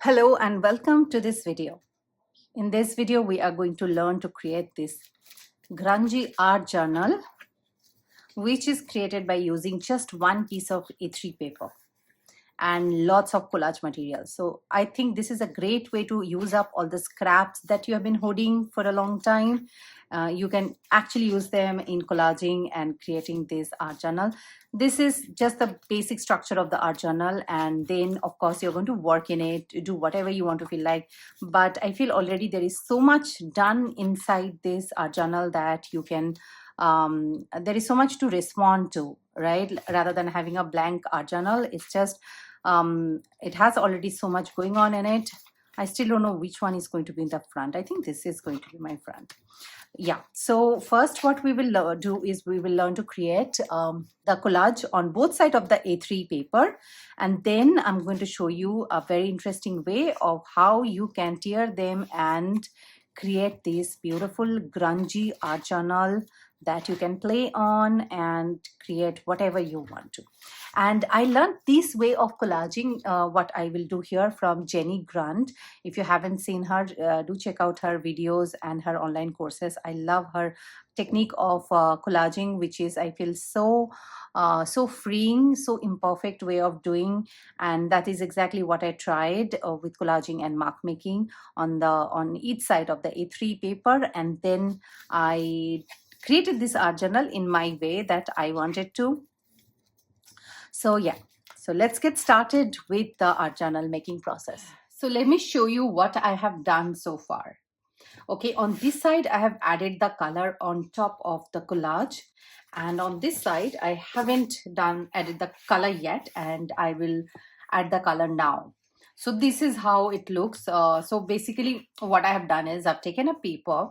Hello and welcome to this video. In this video, we are going to learn to create this grungy art journal, which is created by using just one piece of A3 paper and lots of collage material. So I think this is a great way to use up all the scraps that you have been hoarding for a long time. You can actually use them in collaging and creating this art journal. This is just the basic structure of the art journal, and then of course you're going to work in it, do whatever you want to feel like. But I feel already there is so much done inside this art journal that you can there is so much to respond to, right? Rather than having a blank art journal, it's just it has already so much going on in it. I still don't know which one is going to be in the front. I think this is going to be my front. Yeah, so first what we will do is we will learn to create the collage on both sides of the A3 paper, and then I'm going to show you a very interesting way of how you can tear them and create this beautiful grungy art journal that you can play on and create whatever you want to. And I learned this way of collaging, what I will do here, from Jenny Grant. If you haven't seen her, do check out her videos and her online courses. I love her technique of collaging, which is, I feel, so freeing, so imperfect way of doing. And that is exactly what I tried with collaging and mark making on each side of the A3 paper. And then I created this art journal in my way that I wanted to. So yeah, so let's get started with the art journal making process. So let me show you what I have done so far. Okay, on this side I have added the color on top of the collage, and on this side I haven't added the color yet, and I will add the color now. So this is how it looks. So basically what I have done is I've taken a paper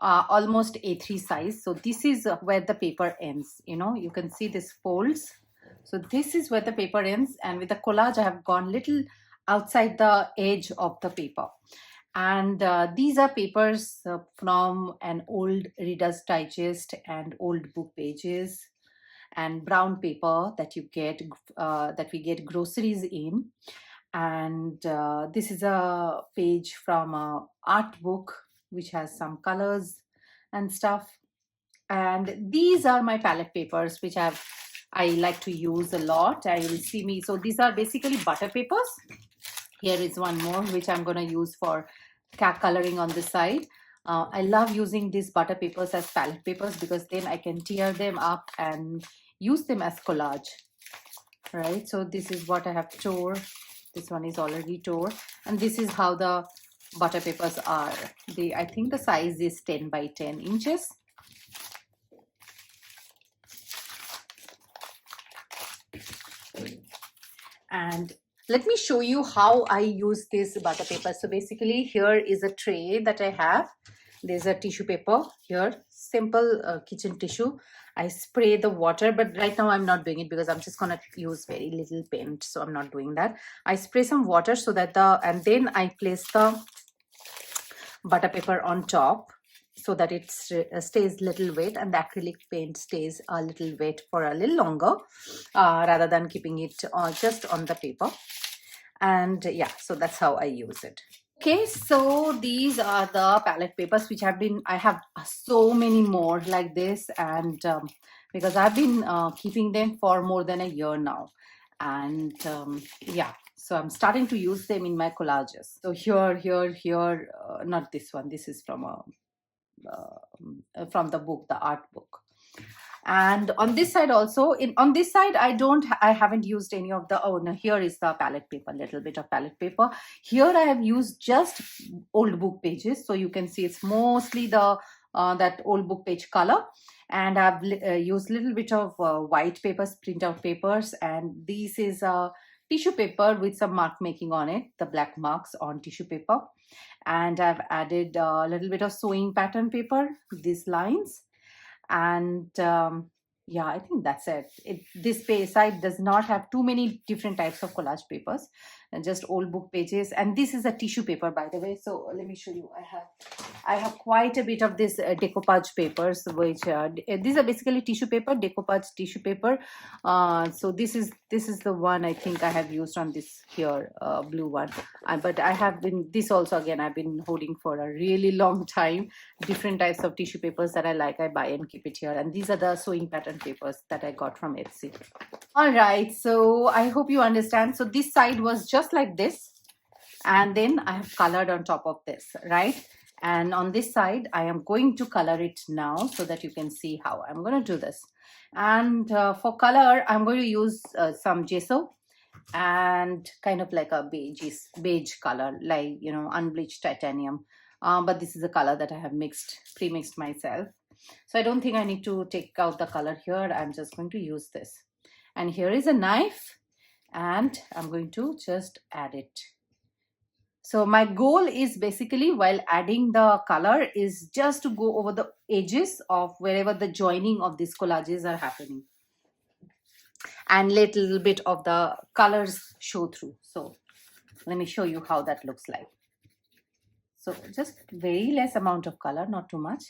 almost A3 size. So this is where the paper ends. You can see this folds. So this is where the paper ends, and with the collage I have gone little outside the edge of the paper. And these are papers from an old Reader's Digest and old book pages and brown paper that you get that we get groceries in. And this is a page from a art book which has some colors and stuff. And these are my palette papers, which I like to use a lot. I will see me. So these are basically butter papers. Here is one more which I'm going to use for coloring on the side. I love using these butter papers as palette papers because then I can tear them up and use them as collage. Right. So this is what I have tore. This one is already tore, and this is how the butter papers are. I think the size is 10 by 10 inches. And let me show you how I use this butter paper. So basically here is a tray that I have. There's a tissue paper here, simple kitchen tissue. I spray the water, but right now I'm not doing it because I'm just gonna use very little paint, so I'm not doing that. I spray some water so that and then I place the butter paper on top so that it stays little wet, and the acrylic paint stays a little wet for a little longer rather than keeping it just on the paper. And yeah, so that's how I use it. Okay, so these are the palette papers which I have so many more like this, and because I've been keeping them for more than a year now. And yeah, so I'm starting to use them in my collages. So here, not this one. This is from the book, the art book. And on this side also, on this side I haven't used any of the, oh no, here is the palette paper, little bit of palette paper. Here I have used just old book pages, so you can see it's mostly the that old book page color. And I've used little bit of white papers, printout papers, and this is a tissue paper with some mark making on it, the black marks on tissue paper. And I've added a little bit of sewing pattern paper, these lines. And yeah, I think that's it. This side does not have too many different types of collage papers, and just old book pages. And this is a tissue paper, by the way. So let me show you. I have I have quite a bit of this decoupage papers, which these are basically tissue paper, decoupage tissue paper. So this is the one I think I have used on this here blue one. But I have been this also again I've been holding for a really long time. Different types of tissue papers that I like, I buy and keep it here. And these are the sewing pattern papers that I got from Etsy. All right, so I hope you understand. So this side was just like this, and then I have colored on top of this, right? And on this side I am going to color it now so that you can see how I'm going to do this. And for color I'm going to use some gesso and kind of like a beige color, like, you know, unbleached titanium. But this is a color that I have pre-mixed myself, so I don't think I need to take out the color here. I'm just going to use this, and here is a knife, and I'm going to just add it. So my goal is basically, while adding the color, is just to go over the edges of wherever the joining of these collages are happening, and let a little bit of the colors show through. So let me show you how that looks like. So just very less amount of color, not too much.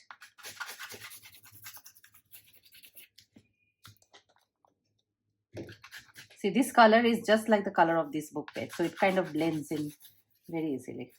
See, this color is just like the color of this book page, so it kind of blends in very easily.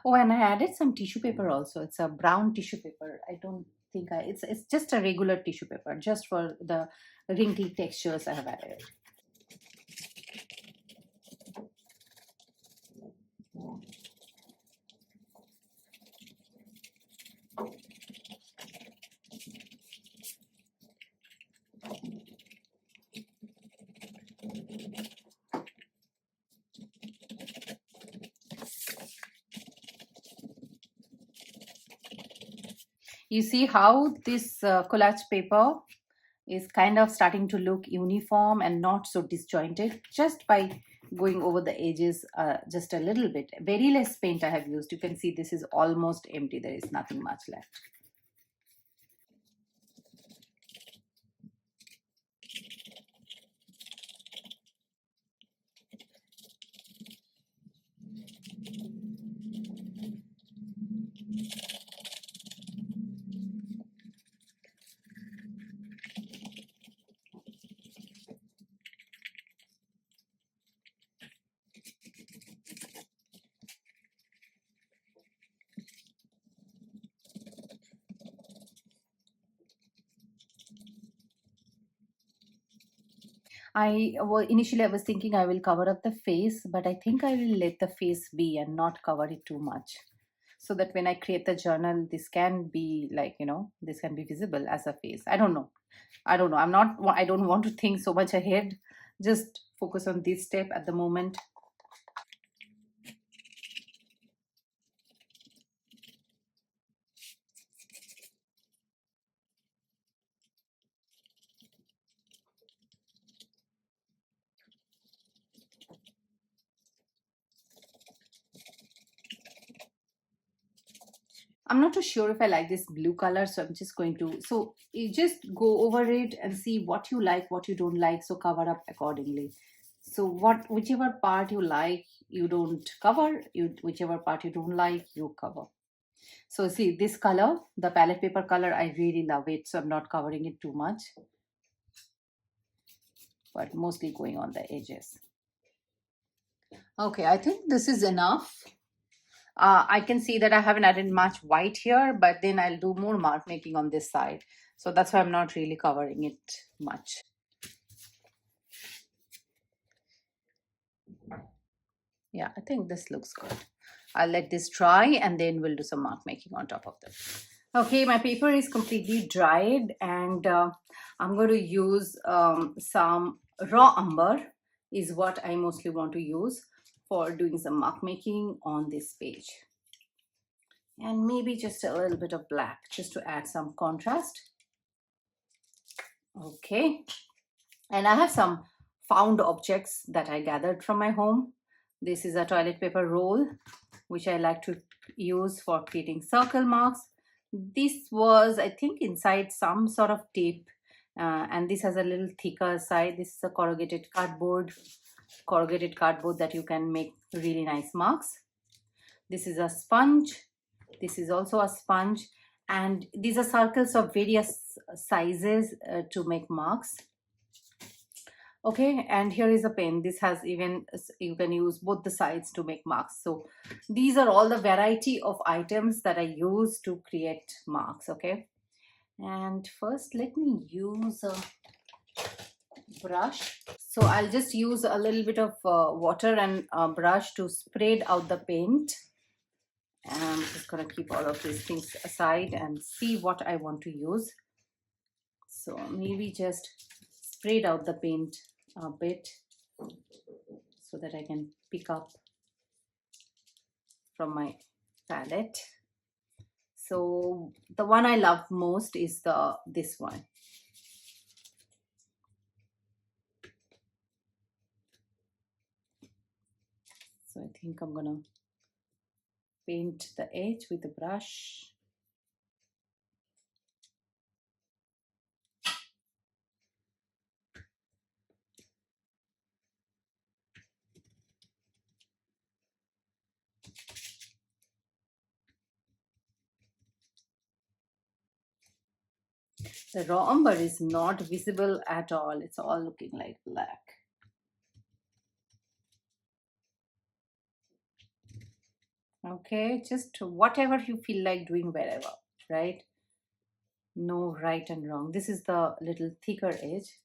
Oh, and I added some tissue paper also. It's a brown tissue paper. I don't think it's just a regular tissue paper, just for the wrinkly textures I have added. You see how this collage paper is kind of starting to look uniform and not so disjointed, just by going over the edges just a little bit. Very less paint I have used. You can see this is almost empty. There is nothing much left. Initially I was thinking I will cover up the face, but I think I will let the face be and not cover it too much, so that when I create the journal, this can be like, you know, this can be visible as a face. I don't know. I don't know. I don't want to think so much ahead. Just focus on this step at the moment. I'm not too sure if I like this blue color, so I'm just going to, so you just go over it and see what you like, what you don't like, so cover up accordingly. So whichever part you like, you don't cover, whichever part you don't like, you cover. So see, this color, the palette paper color, I really love it, so I'm not covering it too much, but mostly going on the edges. Okay, I think this is enough. I can see that I haven't added much white here, but then I'll do more mark making on this side. So that's why I'm not really covering it much. Yeah, I think this looks good. I'll let this dry and then we'll do some mark making on top of this. Okay, my paper is completely dried, and I'm going to use some raw umber is what I mostly want to use for doing some mark making on this page. And maybe just a little bit of black just to add some contrast. Okay, and I have some found objects that I gathered from my home. This is a toilet paper roll, which I like to use for creating circle marks. This was, I think, inside some sort of tape, and this has a little thicker side. This is a corrugated cardboard that you can make really nice marks. This is a sponge. This is also a sponge, and these are circles of various sizes to make marks. Okay, and here is a pen. This has even, you can use both the sides to make marks. So these are all the variety of items that I use to create marks. Okay, and first let me use a brush. So I'll just use a little bit of water and a brush to spread out the paint. And I'm just gonna keep all of these things aside and see what I want to use. So maybe just spread out the paint a bit so that I can pick up from my palette. So the one I love most is this one. So I think I'm gonna paint the edge with the brush. The raw umber is not visible at all. It's all looking like black. Okay, just whatever you feel like doing wherever, right? No right and wrong. This is the little thicker edge.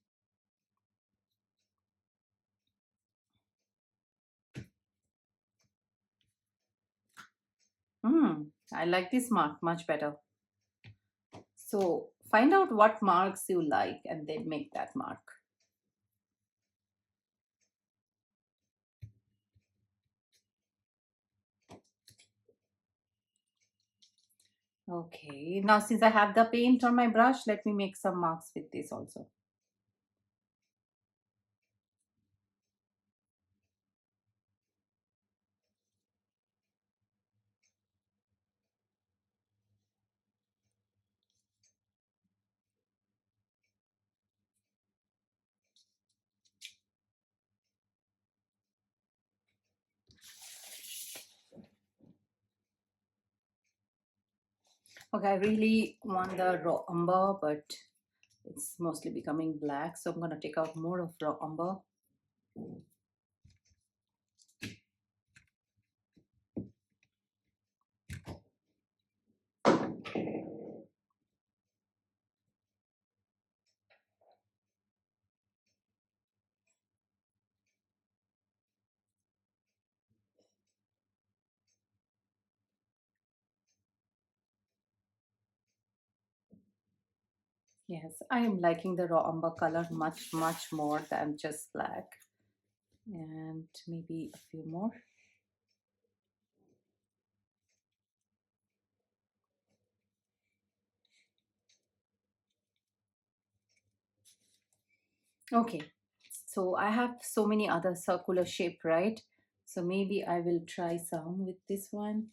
I like this mark much better. So find out what marks you like and then make that mark. Okay, now since I have the paint on my brush, let me make some marks with this also. Okay, I really want the raw umber, but it's mostly becoming black, so I'm going to take out more of raw umber. Yes, I am liking the raw umber color much, much more than just black. And maybe a few more. Okay, so I have so many other circular shape, right? So maybe I will try some with this one.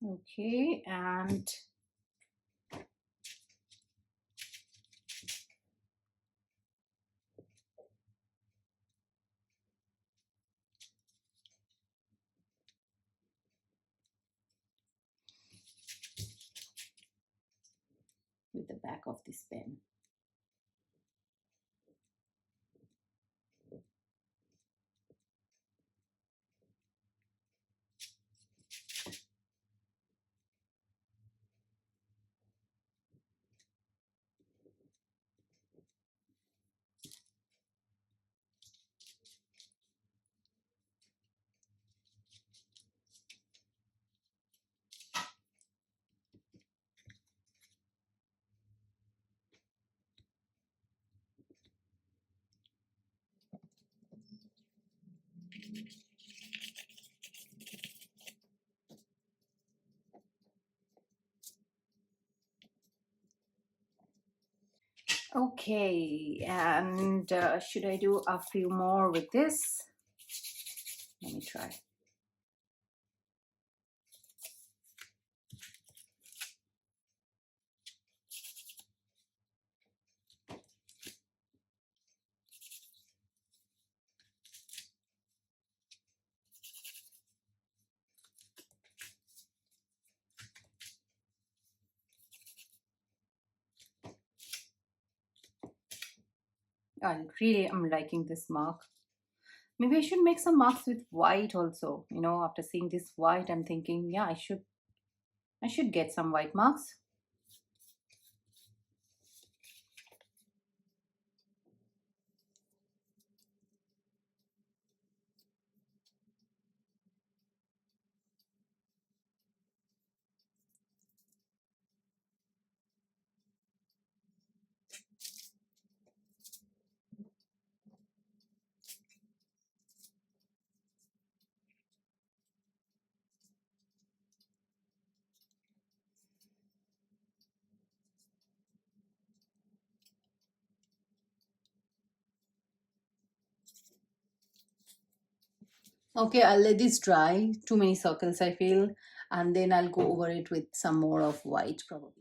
Okay, and with the back of this pen. Okay, and should I do a few more with this? Let me try. I really am liking this mark. Maybe I should make some marks with white also. You know, after seeing this white, I'm thinking, yeah, I should get some white marks. Okay, I'll let this dry. Too many circles, I feel. And then I'll go over it with some more of white, probably.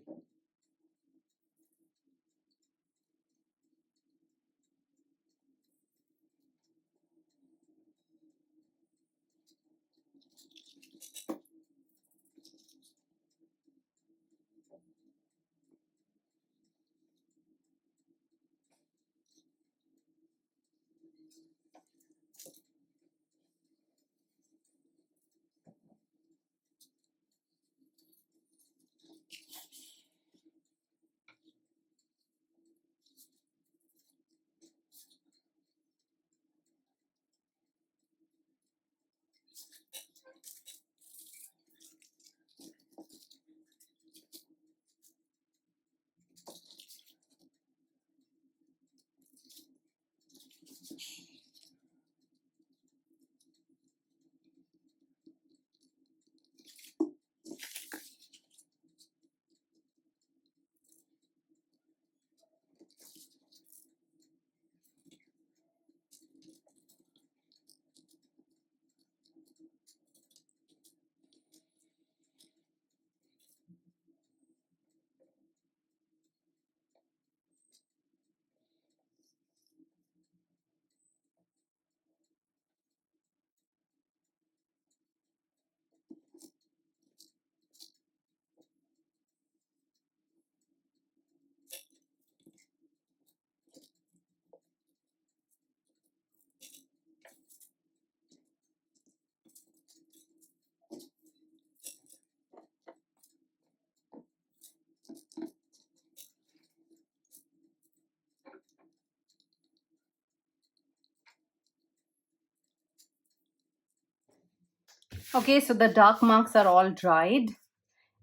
Okay, so the dark marks are all dried.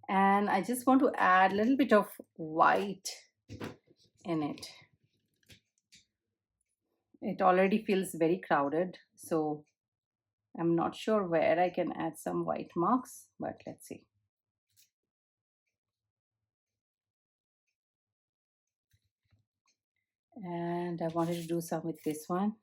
And I just want to add a little bit of white in it. It already feels very crowded, so I'm not sure where I can add some white marks, but let's see. And I wanted to do some with this one.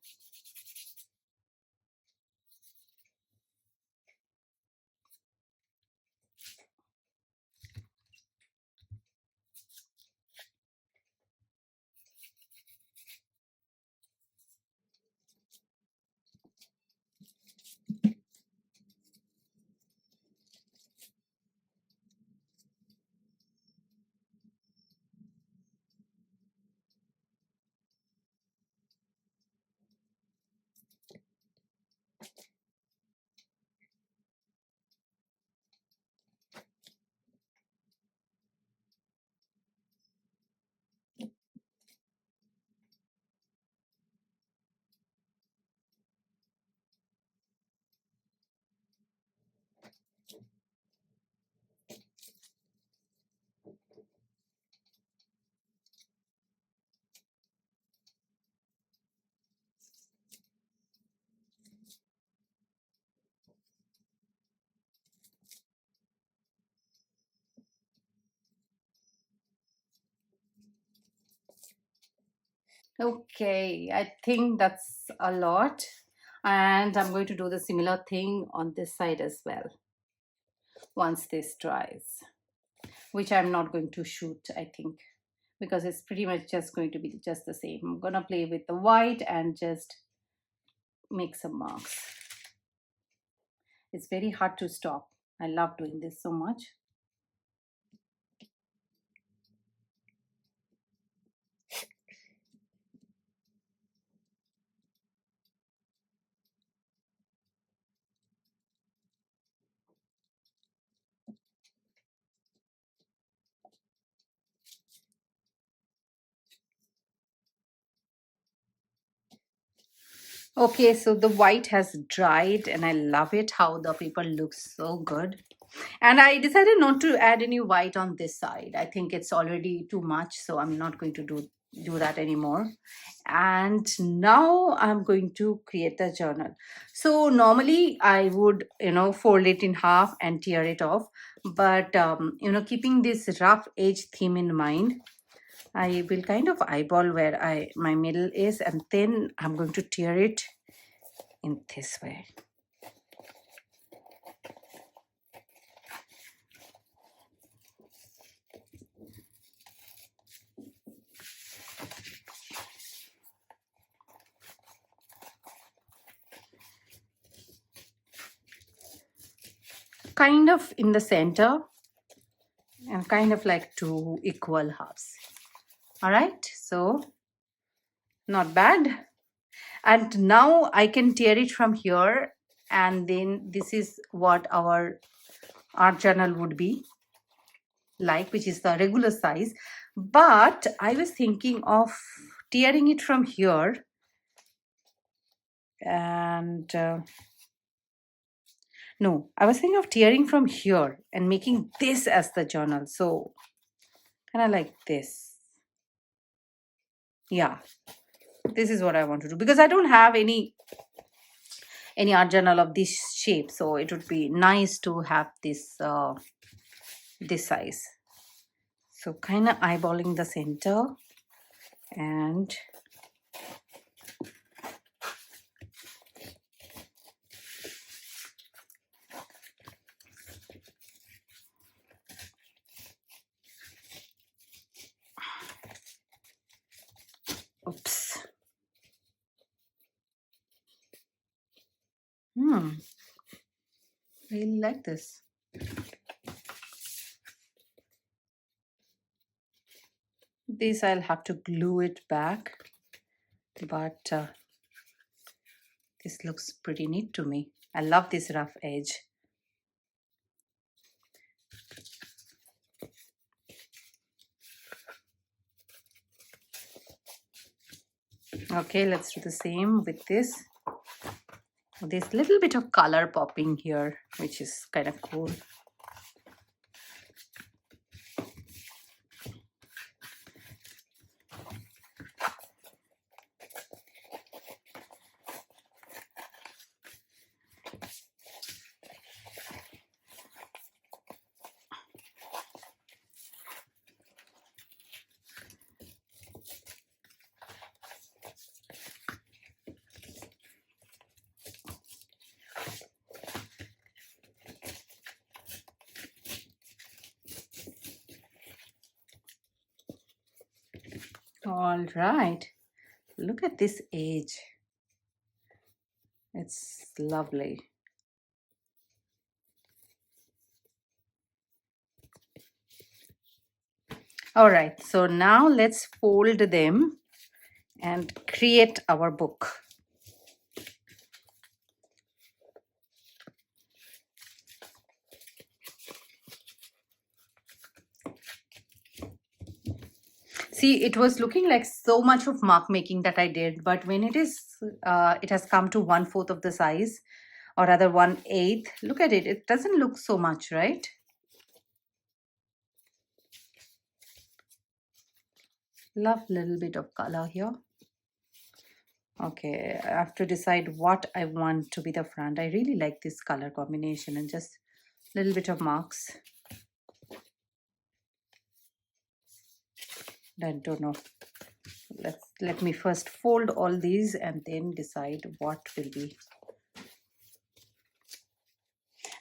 Okay, I think that's a lot. And I'm going to do the similar thing on this side as well once this dries, which I'm not going to shoot, I think, because it's pretty much just going to be just the same. I'm gonna play with the white and just make some marks. It's very hard to stop. I love doing this so much. Okay, so the white has dried and I love it how the paper looks so good. And I decided not to add any white on this side. I think it's already too much, so I'm not going to do that anymore. And now I'm going to create the journal. So normally I would, fold it in half and tear it off. But, keeping this rough edge theme in mind, I will kind of eyeball where my middle is, and then I'm going to tear it in this way. Kind of in the center and kind of like two equal halves. All right, so not bad. And now I can tear it from here, and then this is what our art journal would be like, which is the regular size. But I was thinking of tearing it from here and no, I was thinking of tearing from here and making this as the journal. So kind of like this. Yeah, this is what I want to do because I don't have any art journal of this shape, so it would be nice to have this this size. So kind of eyeballing the center and oops. Really like this. This I'll have to glue it back, but this looks pretty neat to me. I love this rough edge. Okay, let's do the same with this. There's a little bit of color popping here, which is kind of cool. All right, look at this edge. It's lovely. All right, so now let's fold them and create our book. See, it was looking like so much of mark making that I did, but when it has come to 1/4 of the size, or rather 1/8. Look at it. It doesn't look so much, right? Love little bit of color here. Okay, I have to decide what I want to be the front. I really like this color combination and just a little bit of marks. I don't know let me first fold all these and then decide what will be.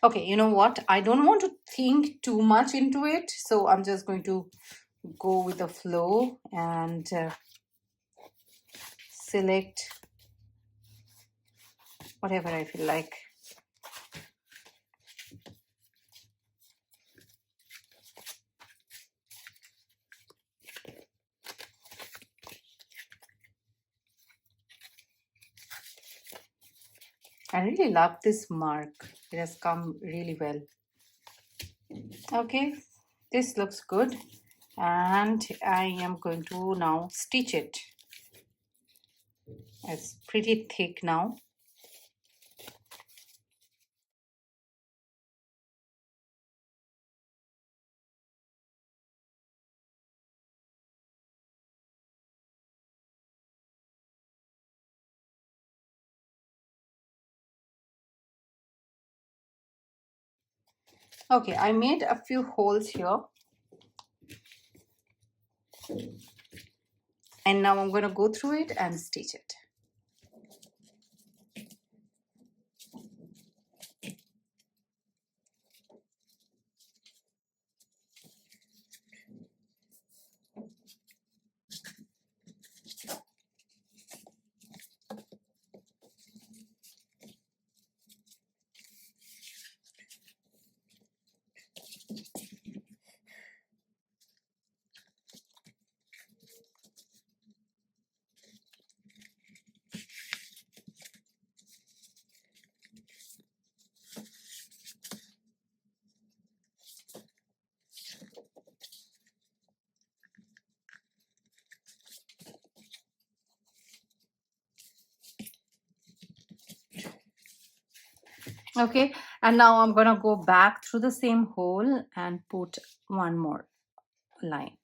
Okay, you know what? I don't want to think too much into it, so I'm just going to go with the flow and select whatever I feel like. I really love this mark. It has come really well. Okay, this looks good, and I am going to now stitch it. It's pretty thick now. Okay, I made a few holes here, and now I'm going to go through it and stitch it. Okay, and now I'm going to go back through the same hole and put one more line.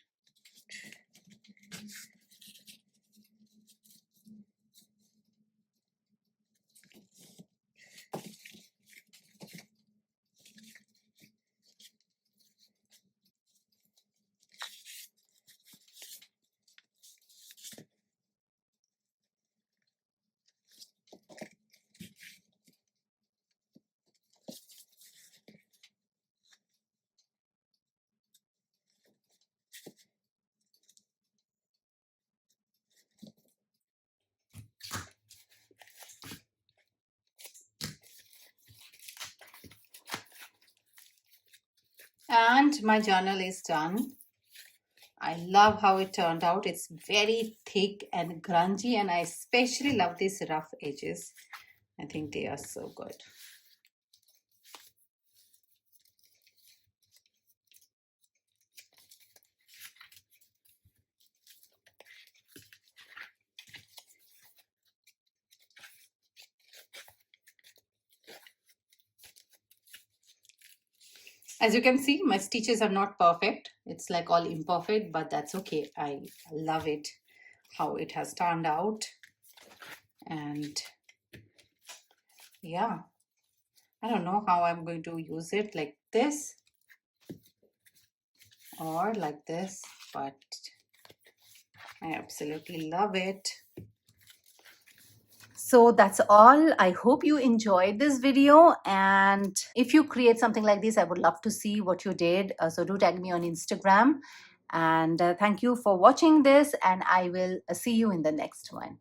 And my journal is done. I love how it turned out. It's very thick and grungy, and I especially love these rough edges. I think they are so good. As you can see, my stitches are not perfect. It's like all imperfect, but that's okay. I love it, how it has turned out. And yeah, I don't know how I'm going to use it, like this or like this, but I absolutely love it. So that's all. I hope you enjoyed this video, and if you create something like this, I would love to see what you did. So do tag me on Instagram, and thank you for watching this, and I will see you in the next one.